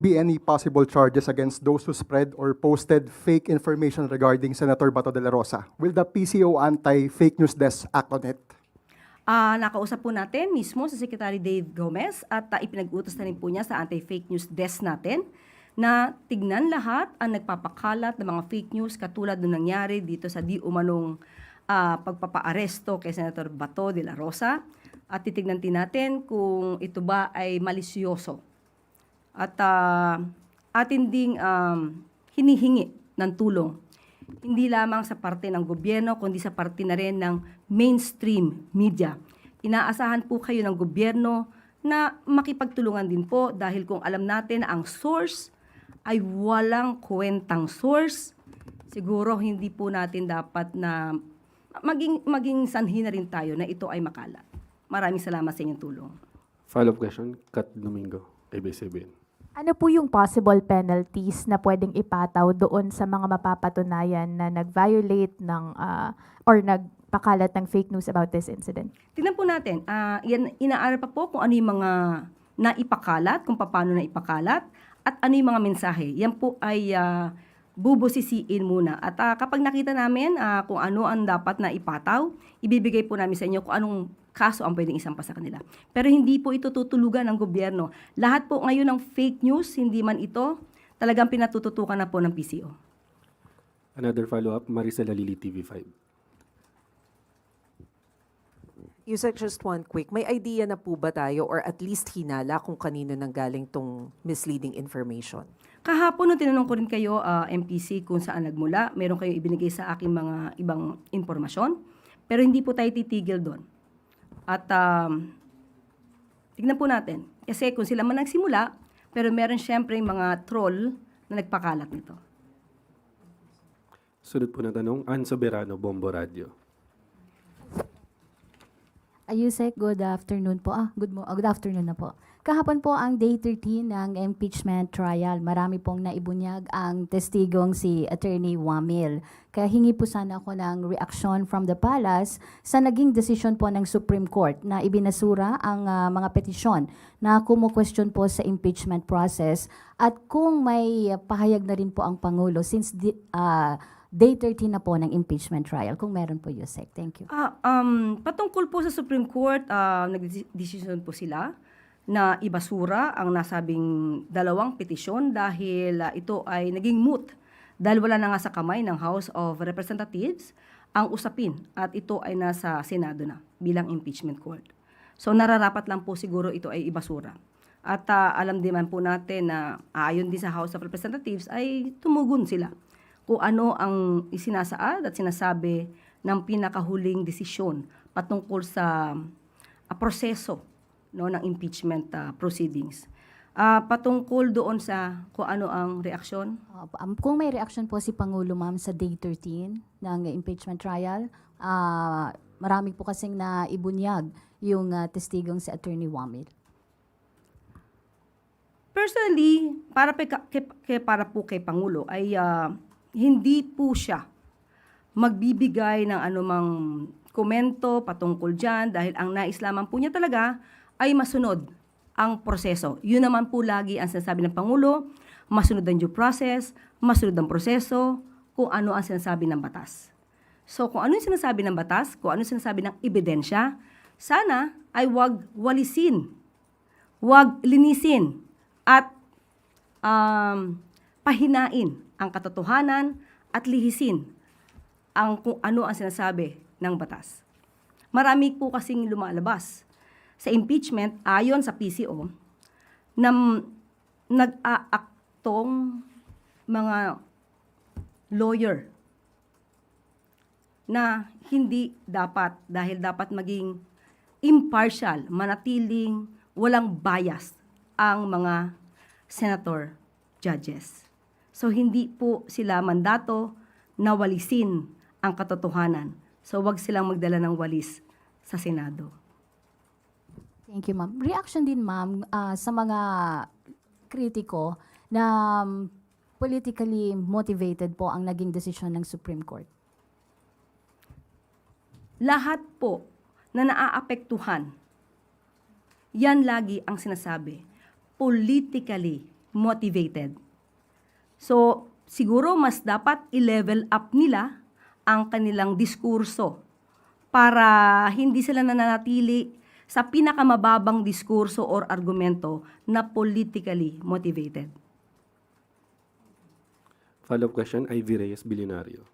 be any possible charges against those who spread or posted fake information regarding Senator Bato de la Rosa? Will the PCO Anti-Fake News Desk act on it? Nakausap po natin mismo sa Secretary Dave Gomez at ipinag-utos na rin po niya sa Anti-Fake News Desk natin na tignan lahat ang nagpapakalat ng mga fake news katulad ng nangyari dito sa di umanong pagpapaaresto kay Senator Bato de la Rosa at titignan din natin kung ito ba ay malisyoso. At atin ding hinihingi ng tulong, hindi lamang sa parte ng gobyerno, kundi sa parte na rin ng mainstream media. Inaasahan po kayo ng gobyerno na makipagtulungan din po dahil kung alam natin na ang source ay walang kwentang source, siguro hindi po natin dapat na maging sanhi na rin tayo na ito ay makalat. Maraming salamat sa inyong tulong. Follow-up question, Kat Domingo, ABS-CBN. Ano po yung possible penalties na pwedeng ipataw doon sa mga mapapatunayan na nag-violate ng or nagpakalat ng fake news about this incident? Tingnan po natin, inaaral pa po kung ano yung mga naipakalat, kung paano naipakalat, at ano yung mga mensahe. Yan po ay bubusisiin muna. At kapag nakita namin kung ano ang dapat na ipataw, ibibigay po namin sa inyo kung anong kaso ang pwedeng isampa sa kanila. Pero hindi po ito tutulugan ng gobyerno. Lahat po ngayon ng fake news, hindi man ito, talagang pinatututukan na po ng PCO. Another follow-up, Maricel Alili, TV5. Yusek, just one quick. May idea na po ba tayo or at least hinala kung kanino nanggaling tong misleading information? Kahapon nung tinanong ko rin kayo, MPC, kung saan nagmula, meron kayo ibinigay sa aking mga ibang impormasyon, pero hindi po tayo titigil doon. At tignan po natin. Kasi kung sila man nagsimula, pero meron syempre mga troll na nagpakalat nito. Sunod po na tanong, Ann Soberano, Bombo Radio. Ayusek, good afternoon po. Good afternoon na po. Kahapon po ang day 13 ng impeachment trial. Marami pong naibunyag ang testigong si Attorney Wamil. Kaya hingi po sana ako ng reaction from the palace sa naging desisyon po ng Supreme Court na ibinasura ang mga petisyon na kumu-question po sa impeachment process at kung may pahayag na rin po ang Pangulo since day 13 na po ng impeachment trial. Kung meron po, Yusek. Thank you. Patungkol po sa Supreme Court, nag-decision po sila na ibasura ang nasabing dalawang petisyon dahil ito ay naging moot dahil wala na nga sa kamay ng House of Representatives ang usapin at ito ay nasa Senado na bilang impeachment court. So nararapat lang po siguro ito ay ibasura. At alam din man po natin na ayon din sa House of Representatives ay tumugon sila kung ano ang isinasaad at sinasabi ng pinakahuling desisyon patungkol sa proseso ng impeachment proceedings. Patungkol doon sa kung ano ang reaksyon? Kung may reaction po si Pangulo, ma'am, sa day 13 ng impeachment trial, marami po kasing naibunyag yung testigong si Attorney Wamil. Personally, para po kay Pangulo ay hindi po siya magbibigay ng anumang komento patungkol dyan dahil ang nais lamang po niya talaga ay masunod ang proseso. Yun naman po lagi ang sinasabi ng Pangulo, masunod ang due process, masunod ang proseso, kung ano ang sinasabi ng batas. So kung ano yung sinasabi ng batas, kung ano yung sinasabi ng ebidensya, sana ay wag walisin, wag linisin, at pahinain ang katotohanan at lihisin ang kung ano ang sinasabi ng batas. Marami po kasing lumalabas sa impeachment ayon sa PCO na nag-aaktong mga lawyer na hindi dapat dahil dapat maging impartial, manatiling walang bias ang mga senator judges. So hindi po sila mandato na walisin ang katotohanan. So wag silang magdala ng walis sa Senado. Thank you, ma'am. Reaction din, ma'am, sa mga kritiko na politically motivated po ang naging desisyon ng Supreme Court. Lahat po na naaapektuhan, yan lagi ang sinasabi, politically motivated. So, siguro mas dapat i-level up nila ang kanilang diskurso para hindi sila nananatili sa pinakamababang diskurso or argumento na politically motivated. Follow-up question, Ivy Reyes, Bilyonario.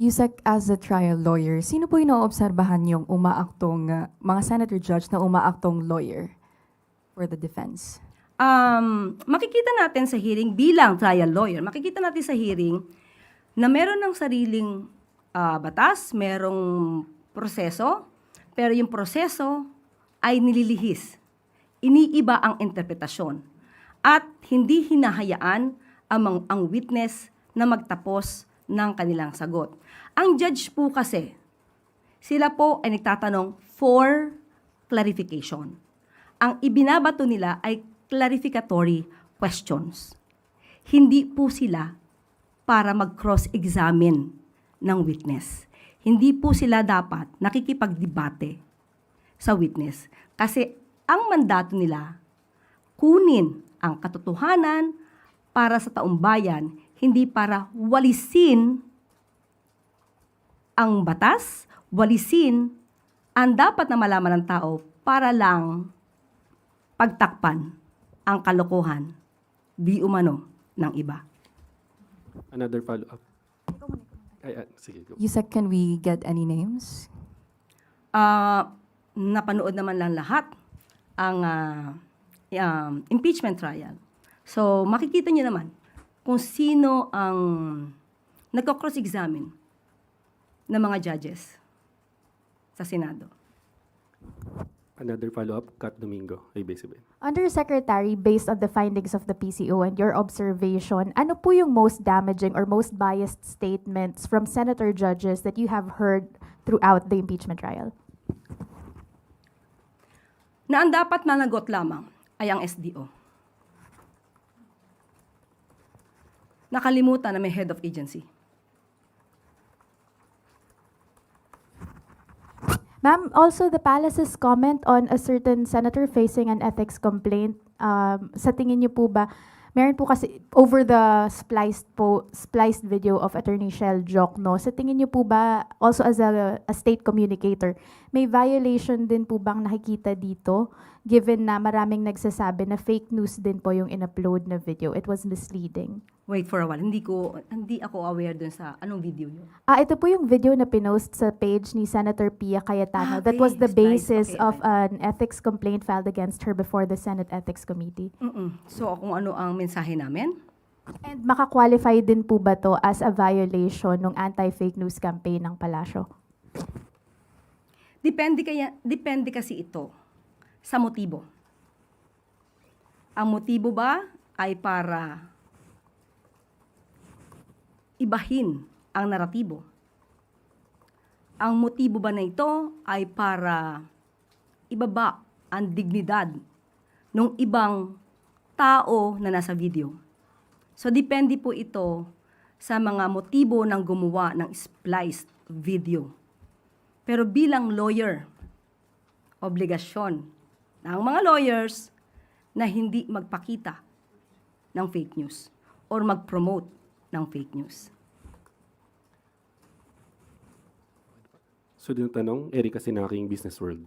Yusek, as a trial lawyer, sino po yung naobserbahan yung umaaktong, mga senator judge na umaaktong lawyer for the defense? Makikita natin sa hearing bilang trial lawyer, makikita natin sa hearing na meron ng sariling batas, merong proseso, pero yung proseso ay nililihis. Iniiba ang interpretasyon at hindi hinahayaan ang witness na magtapos ng kanilang sagot. Ang judge po kasi, sila po ay nagtatanong for clarification. Ang ibinabato nila ay clarificatory questions. Hindi po sila para mag-cross-examine ng witness. Hindi po sila dapat nakikipagdebate sa witness. Kasi ang mandato nila, kunin ang katotohanan para sa taong bayan, hindi para walisin ang batas, walisin ang dapat na malaman ng tao para lang pagtakpan ang kalokohan di umano ng iba. Another follow-up. Sige, go. Yusek, can we get any names? Napanood naman lang lahat ang impeachment trial. So, makikita niyo naman kung sino ang nagko-cross-examine ng mga judges sa Senado. Another follow-up, Kat Domingo, ABS-CBN. Undersecretary, based on the findings of the PCO and your observation, ano po yung most damaging or most biased statements from senator judges that you have heard throughout the impeachment trial? Na ang dapat managot lamang ay ang SDO. Nakalimutan na may head of agency. Ma'am, also the palace's comment on a certain senator facing an ethics complaint, sa tingin niyo po ba, meron po kasi over the spliced video of Attorney Shell Jokno, sa tingin niyo po ba, also as a state communicator, may violation din po bang nakikita dito, given na maraming nagsasabi na fake news din po yung in-upload na video, it was misleading? Wait for a while. Hindi ako aware dun sa anong video yun. Ito po yung video na pinost sa page ni Senator Pia Cayetano. That was the basis of an ethics complaint filed against her before the Senate Ethics Committee. So, kung ano ang mensahe namin? And makakwalify din po ba to as a violation ng anti-fake news campaign ng Palasyo? Depende kasi ito sa motibo. Ang motibo ba ay para ibahin ang naratibo? Ang motibo ba na ito ay para ibaba ang dignidad ng ibang tao na nasa video? So, depende po ito sa mga motibo ng gumawa ng spliced video. Pero bilang lawyer, obligasyon ng mga lawyers na hindi magpakita ng fake news or mag-promote ng fake news. So, yung tanong, Erika Sinaking, Business World.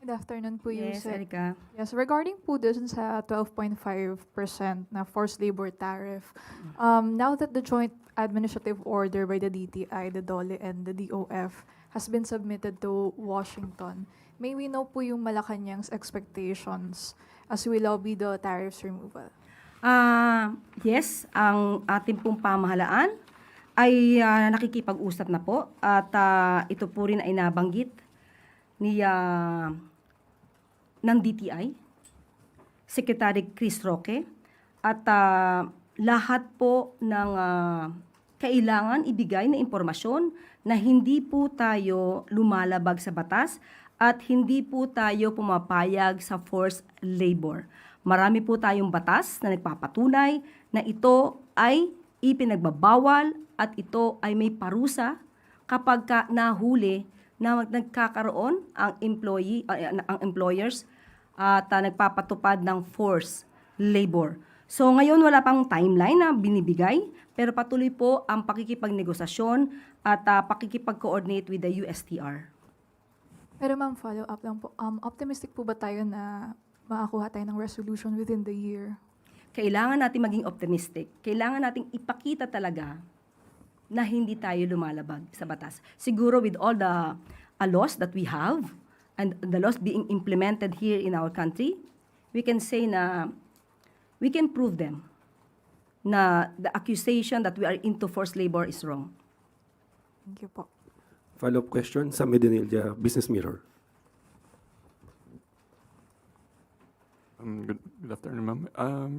Good afternoon po, Yes, Yusek. Erika. Yes, regarding po dun sa 12.5% na forced labor tariff, now that the joint administrative order by the DTI, the DOLE, and the DOF has been submitted to Washington, may we know po yung Malacanang's expectations as we lobby the tariffs removal? Yes, ang ating pong pamahalaan ay nakikipag-usap na po at ito po rin ay nabanggit ni ng DTI, Secretary Chris Roque, at lahat po ng kailangan ibigay na impormasyon na hindi po tayo lumalabag sa batas at hindi po tayo pumapayag sa forced labor. Marami po tayong batas na nagpapatunay na ito ay ipinagbabawal at ito ay may parusa kapag nahuli na nagkakaroon ang ang employers at nagpapatupad ng forced labor. So ngayon wala pang timeline na binibigay, pero patuloy po ang pakikipagnegosasyon at pakikipag-coordinate with the USTR. Pero ma'am, follow up lang po. Optimistic po ba tayo na makakuha tayo ng resolution within the year? Kailangan natin maging optimistic. Kailangan nating ipakita talaga na hindi tayo lumalabag sa batas. Siguro with all the laws that we have and the laws being implemented here in our country, we can say na we can prove them na the accusation that we are into forced labor is wrong. Thank you po. Follow-up question sa Medinilla Business Mirror. Good afternoon, ma'am.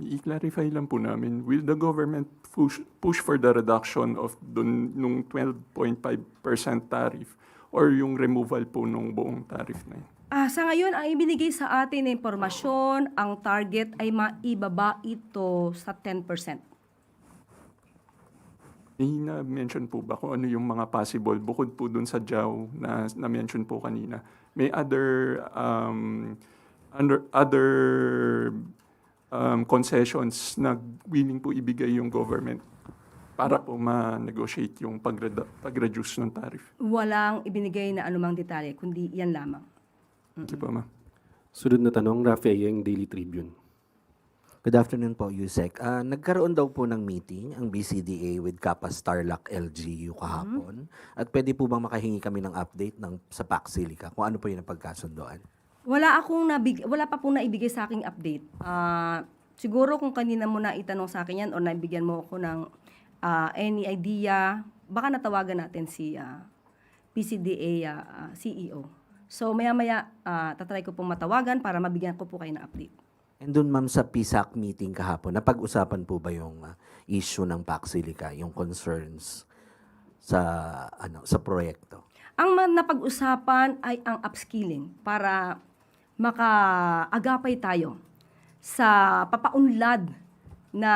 I-clarify lang po namin, will the government push for the reduction of nung 12.5% tariff or yung removal po nung buong tariff na yun? Sa ngayon, ang ibinigay sa atin na impormasyon, ang target ay maibaba ito sa 10%. Na-mention po ba kung ano yung mga possible bukod po dun sa JAW na na-mention po kanina? May other concessions na willing po ibigay yung government para po ma-negotiate yung pag-reduce ng tariff? Walang ibinigay na anumang detalye, kundi yan lamang. Thank you po, ma'am. Sunod na tanong, Rafi Ayeng, Daily Tribune. Good afternoon po, Yusek. Nagkaroon daw po ng meeting ang BCDA with Kappa Starlock LGU kahapon. At pwede po bang makahingi kami ng update sa PAC Silica kung ano po yung napagkasundoan? Wala pa pong naibigay sa aking update. Siguro kung kanina mo na itanong sa akin yan o naibigyan mo ako ng any idea, baka natawagan natin si PCDA CEO. So maya-maya, tatry ko pong matawagan para mabigyan ko po kayo ng update. And dun ma'am sa PSAC meeting kahapon, napag-usapan po ba yung issue ng PAC Silica, yung concerns sa proyekto? Ang napag-usapan ay ang upskilling para makaagapay tayo sa papaunlad na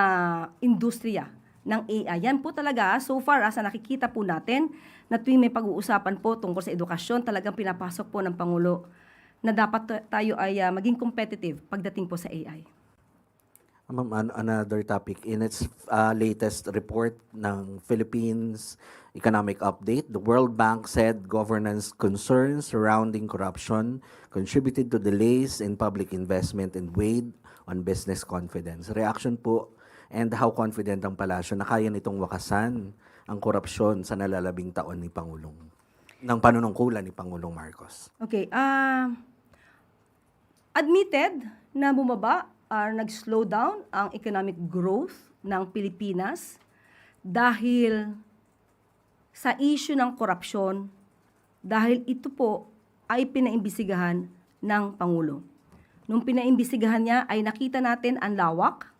industriya ng AI. Yan po talaga, so far, sa nakikita po natin, na tuwing may pag-uusapan po tungkol sa edukasyon, talagang pinapasok po ng Pangulo na dapat tayo ay maging competitive pagdating po sa AI. Ma'am, another topic. In its latest report ng Philippines Economic Update, the World Bank said governance concerns surrounding corruption contributed to delays in public investment and weighed on business confidence. Reaction po, and how confident ang palasyo na kaya nitong wakasan ang korupsyon sa nalalabing taon ng panunungkulan ni Pangulong Marcos? Okay, admitted na bumaba or nag-slow down ang economic growth ng Pilipinas dahil sa issue ng korupsyon, dahil ito po ay pinaimbisigahan ng Pangulo. Nung pinaimbisigahan niya ay nakita natin ang lawak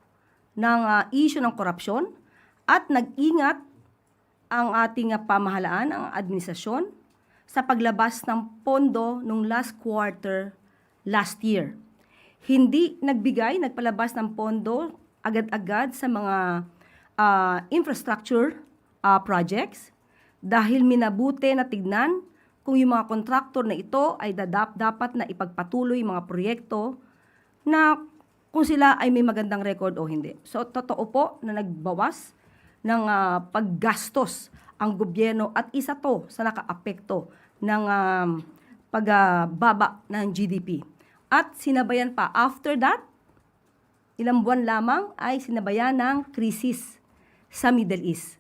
ng issue ng korupsyon at nag-ingat ang ating pamahalaan, ang administrasyon, sa paglabas ng pondo nung last quarter last year. Hindi nagpalabas ng pondo agad-agad sa mga infrastructure projects dahil minabuti na tignan kung yung mga kontraktor na ito ay dapat na ipagpatuloy mga proyekto na kung sila ay may magandang record o hindi. So, totoo po na nagbawas ng paggastos ang gobyerno at isa to sa nakaapekto ng pagbaba ng GDP. At sinabayan pa, after that, ilang buwan lamang ay sinabayan ng krisis sa Middle East.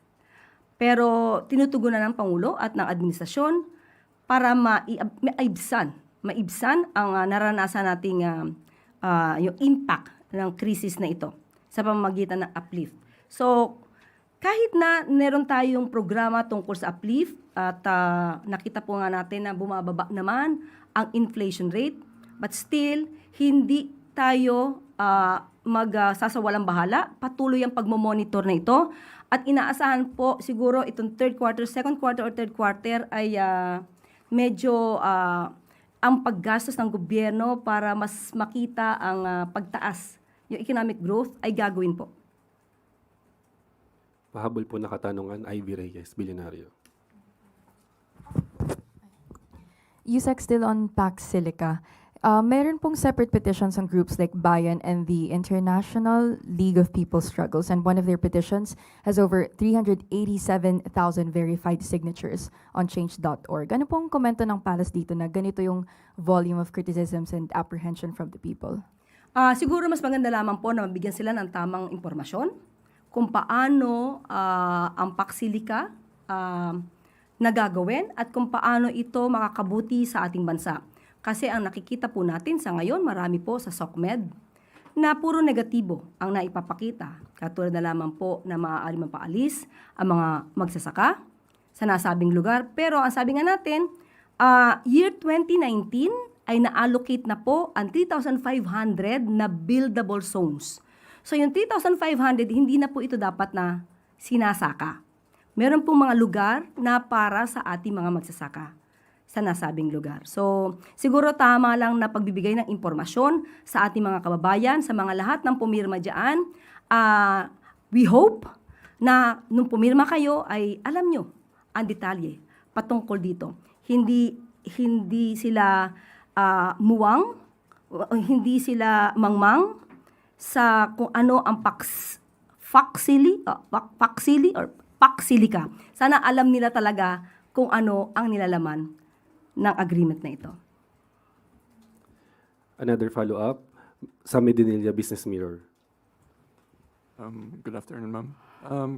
Pero tinutugunan ng Pangulo at ng administrasyon para maibsan ang naranasan nating yung impact ng krisis na ito sa pamamagitan ng uplift. So, kahit na meron tayong programa tungkol sa uplift at nakita po nga natin na bumababa naman ang inflation rate, but still, hindi tayo magsasawalang bahala. Patuloy ang pagmamonitor na ito. At inaasahan po siguro itong second quarter or third quarter ay medyo ang paggastos ng gobyerno para mas makita ang pagtaas. Yung economic growth ay gagawin po. Pahabol po nakatanungan, Ivy Reyes, Bilyonaryo. Yusek, still on Pax Silica. Meron pong separate petitions on groups like Bayan and the International League of People Struggles, and one of their petitions has over 387,000 verified signatures on change.org. Ano pong komento ng Palace dito na ganito yung volume of criticisms and apprehension from the people? Siguro mas maganda lamang po na mabigyan sila ng tamang impormasyon kung paano ang Paxilica nagagawin at kung paano ito makakabuti sa ating bansa. Kasi ang nakikita po natin sa ngayon, marami po sa SOCMED na puro negatibo ang naipapakita. Katulad na lamang po na maaari mapaalis ang mga magsasaka sa nasabing lugar. Pero ang sabi nga natin, year 2019 ay na-allocate na po ang 3,500 na buildable zones. So yung 3,500, hindi na po ito dapat na sinasaka. Meron pong mga lugar na para sa ating mga magsasaka sa nasabing lugar. So, siguro tama lang na pagbibigay ng impormasyon sa ating mga kababayan, sa mga lahat ng pumirma dyan. We hope na nung pumirma kayo ay alam nyo ang detalye patungkol dito. Hindi sila muwang, hindi sila mangmang sa kung ano ang Paxilica. Sana alam nila talaga kung ano ang nilalaman ng agreement na ito. Another follow-up, sa Medinilla Business Mirror. Good afternoon, ma'am.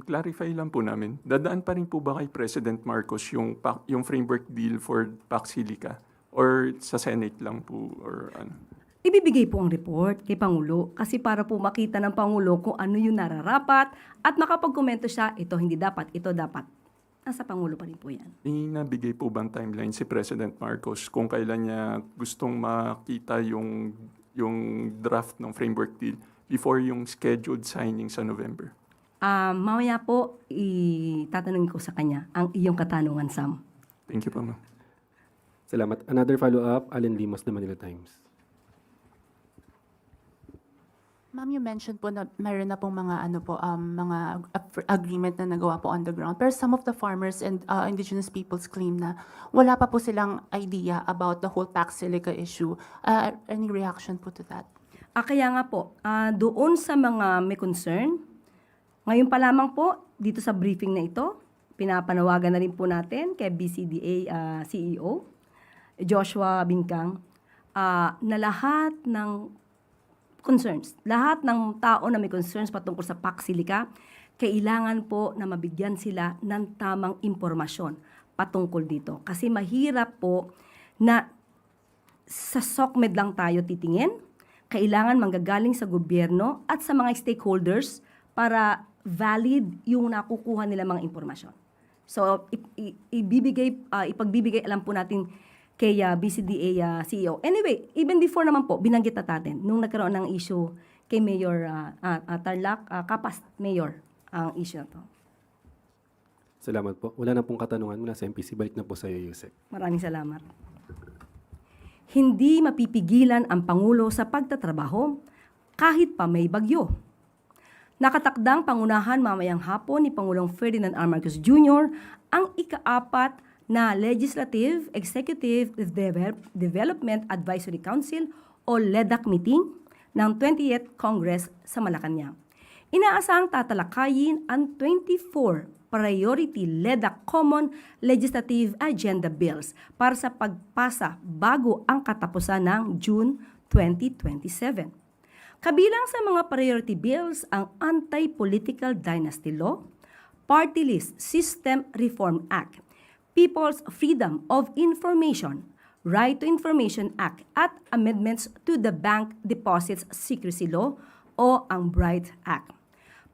Clarify lang po namin, dadaan pa rin po ba kay President Marcos yung framework deal for Paxilica? Or sa Senate lang po? Or ano? Ibibigay po ang report kay Pangulo kasi para po makita ng Pangulo kung ano yung nararapat at makapagkomento siya, ito hindi dapat, ito dapat. Nasa Pangulo pa rin po yan. Nabigay po bang timeline si President Marcos kung kailan niya gustong makita yung draft ng framework deal before yung scheduled signing sa November? Mamaya po, itatanungin ko sa kanya ang iyong katanungan, Sam. Thank you po, ma'am. Salamat. Another follow-up, Allen Limos, The Manila Times. Ma'am, you mentioned po na meron na pong mga mga agreement na nagawa po on the ground. Pero some of the farmers and indigenous peoples claim na wala pa po silang idea about the whole Paxilica issue. Any reaction po to that? Kaya nga po, doon sa mga may concern, ngayon pa lamang po, dito sa briefing na ito, pinapanawagan na rin po natin kay BCDA CEO, Joshua Bingkang, na lahat ng concerns, lahat ng tao na may concerns patungkol sa Paxilica, kailangan po na mabigyan sila ng tamang impormasyon patungkol dito. Kasi mahirap po na sa SOCMED lang tayo titingin, kailangan manggagaling sa gobyerno at sa mga stakeholders para valid yung nakukuha nila mga impormasyon. So, ipagbibigay alam po natin kay BCDA CEO. Anyway, even before naman po, binanggit na natin, nung nagkaroon ng issue kay Mayor Tarlac, Kapas Mayor, ang issue na to. Salamat po. Wala na pong katanungan mula sa MPC. Balik na po sa iyo, Yusek. Maraming salamat. Hindi mapipigilan ang Pangulo sa pagtatrabaho kahit pa may bagyo. Nakatakdang pangunahan mamayang hapon ni Pangulong Ferdinand R. Marcos Jr. ang ika-4 na Legislative Executive Development Advisory Council o LEDAC meeting ng 20th Congress sa Malacanang. Inaasahang tatalakayin ang 24 priority LEDAC Common Legislative Agenda Bills para sa pagpasa bago ang katapusan ng June 2027. Kabilang sa mga priority bills ang Anti-Political Dynasty Law, Party List System Reform Act, People's Freedom of Information, Right to Information Act at amendments to the Bank Deposits Secrecy Law o ang BRIGHT Act.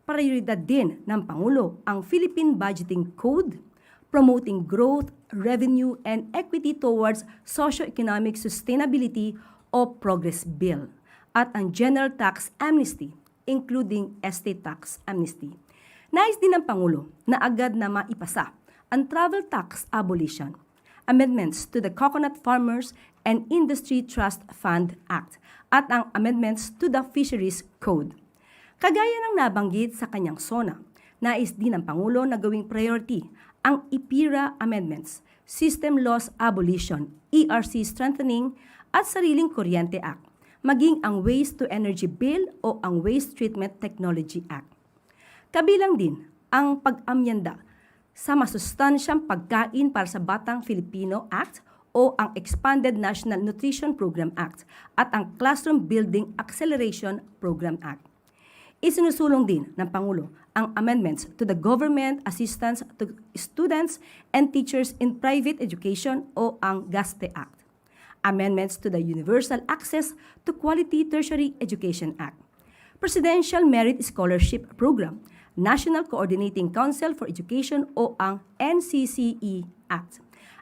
Prioridad din ng Pangulo ang Philippine Budgeting Code, promoting growth, revenue, and equity towards socio-economic sustainability o Progress Bill, at ang General Tax Amnesty, including estate tax amnesty. Nais din ng Pangulo na agad na maipasa ang Travel Tax Abolition, amendments to the Coconut Farmers and Industry Trust Fund Act, at ang amendments to the Fisheries Code. Kagaya ng nabanggit sa kanyang SONA, nais din ng Pangulo na gawing priority ang IPIRA amendments System Loss Abolition, ERC Strengthening, at Sariling Kuryente Act, maging ang Waste to Energy Bill o ang Waste Treatment Technology Act. Kabilang din ang pag-amyenda sa masustansyang pagkain para sa Batang Filipino Act o ang Expanded National Nutrition Program Act at ang Classroom Building Acceleration Program Act. Isinusulong din ng Pangulo ang amendments to the Government Assistance to Students and Teachers in Private Education o ang GASTE Act. Amendments to the Universal Access to Quality Tertiary Education Act. Presidential Merit Scholarship Program, National Coordinating Council for Education o ang NCCE Act.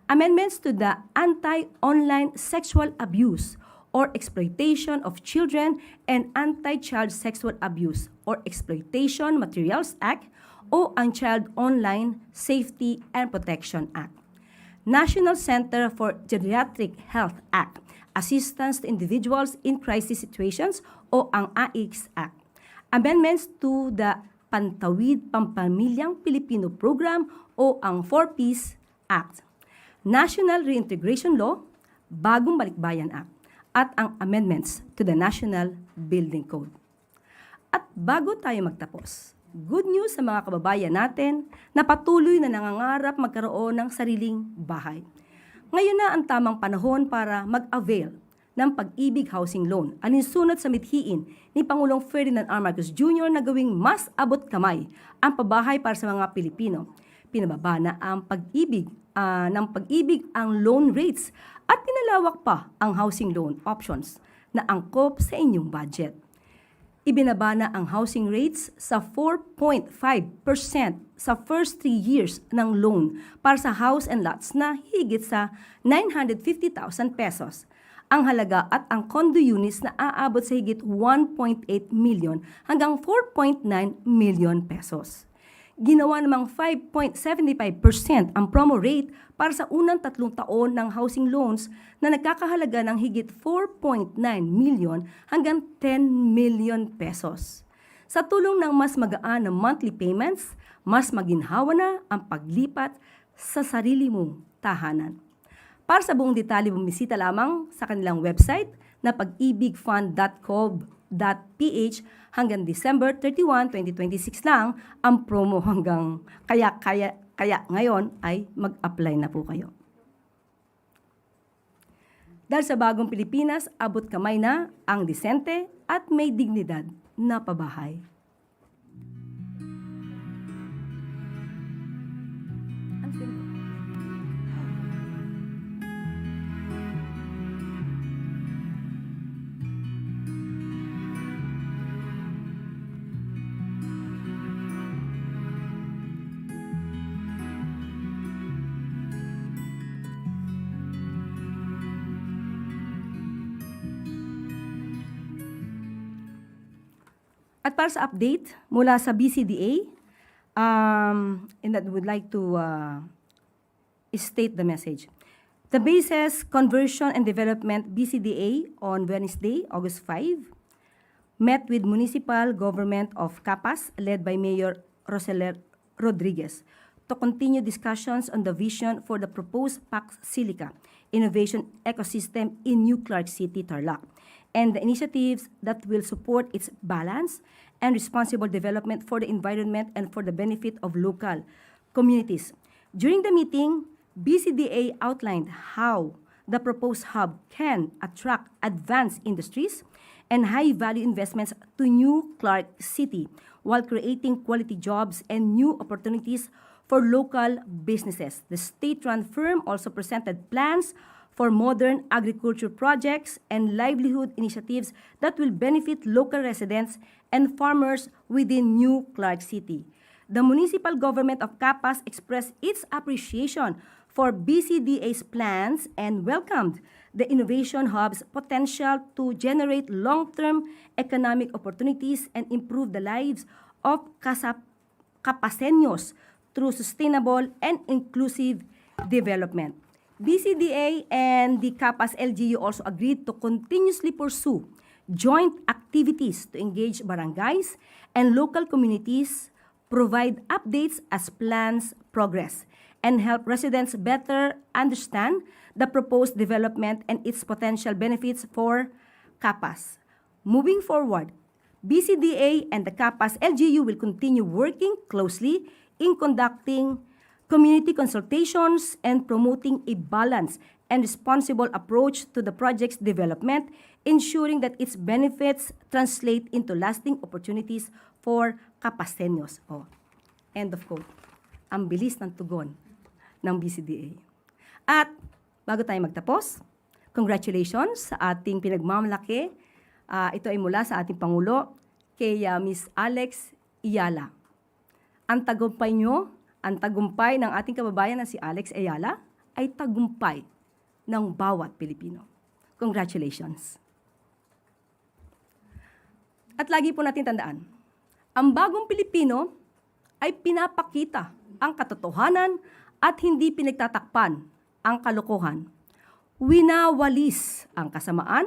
Amendments to the Anti-Online Sexual Abuse or Exploitation of Children and Anti-Child Sexual Abuse or Exploitation Materials Act o ang Child Online Safety and Protection Act. National Center for Geriatric Health Act, Assistance to Individuals in Crisis Situations o ang AICS Act. Amendments to the Pantawid Pampamilyang Pilipino Program o ang 4Ps Act. National Reintegration Law, Bagong Balikbayan Act, at ang amendments to the National Building Code. At bago tayo magtapos, good news sa mga kababayan natin na patuloy na nangangarap magkaroon ng sariling bahay. Ngayon na ang tamang panahon para mag-avail ng Pag-ibig Housing Loan, alinsunod sa mithiin ni Pangulong Ferdinand R. Marcos Jr. na gawing mas abot kamay ang pabahay para sa mga Pilipino. Pinababa na ang pag-ibig ang loan rates at pinalawak pa ang housing loan options na angkop sa inyong budget. Ibinaba na ang housing rates sa 4.5% sa first 3 years ng loan para sa house and lots na higit sa 950,000 pesos. Ang halaga at ang condo units na aabot sa higit 1.8 million hanggang 4.9 million pesos. Ginawa namang 5.75% ang promo rate para sa unang 3 taon ng housing loans na nagkakahalaga ng higit 4.9 million hanggang 10 million pesos. Sa tulong ng mas magaan na monthly payments, mas maginhawa na ang paglipat sa sarili mong tahanan. Para sa buong detalye, bumisita lamang sa kanilang website na pag-ibigfund.gov.ph. Hanggang December 31, 2026 lang ang promo hanggang kaya ngayon ay mag-apply na po kayo. Dahil sa bagong Pilipinas, abot kamay na ang disente at may dignidad na pabahay. At para sa update mula sa BCDA, and that would like to state the message. The Bases Conversion and Development BCDA on Wednesday, August 5, met with municipal government of Capas led by Mayor Roseler Rodriguez to continue discussions on the vision for the proposed Pax Silica innovation ecosystem in New Clark City, Tarlac, and the initiatives that will support its balance and responsible development for the environment and for the benefit of local communities. During the meeting, BCDA outlined how the proposed hub can attract advanced industries and high-value investments to New Clark City while creating quality jobs and new opportunities for local businesses. The state-run firm also presented plans for modern agriculture projects and livelihood initiatives that will benefit local residents and farmers within New Clark City. The municipal government of Capas expressed its appreciation for BCDA's plans and welcomed the Innovation Hub's potential to generate long-term economic opportunities and improve the lives of Capaseños through sustainable and inclusive development. BCDA and the Capas LGU also agreed to continuously pursue joint activities to engage barangays and local communities, provide updates as plans progress, and help residents better understand the proposed development and its potential benefits for Capas. Moving forward, BCDA and the Capas LGU will continue working closely in conducting community consultations and promoting a balanced and responsible approach to the project's development, ensuring that its benefits translate into lasting opportunities for Capasteños. Oh, end of quote. Ang bilis ng tugon ng BCDA. At bago tayo magtapos, congratulations sa ating pinagmamalaki. Ito ay mula sa ating Pangulo kay Ms. Alex Ayala. Ang tagumpay nyo, ang tagumpay ng ating kababayan na si Alex Ayala ay tagumpay ng bawat Pilipino. Congratulations. At lagi po natin tandaan, ang bagong Pilipino ay pinapakita ang katotohanan at hindi pinagtatakpan ang kalokohan. Winawalis ang kasamaan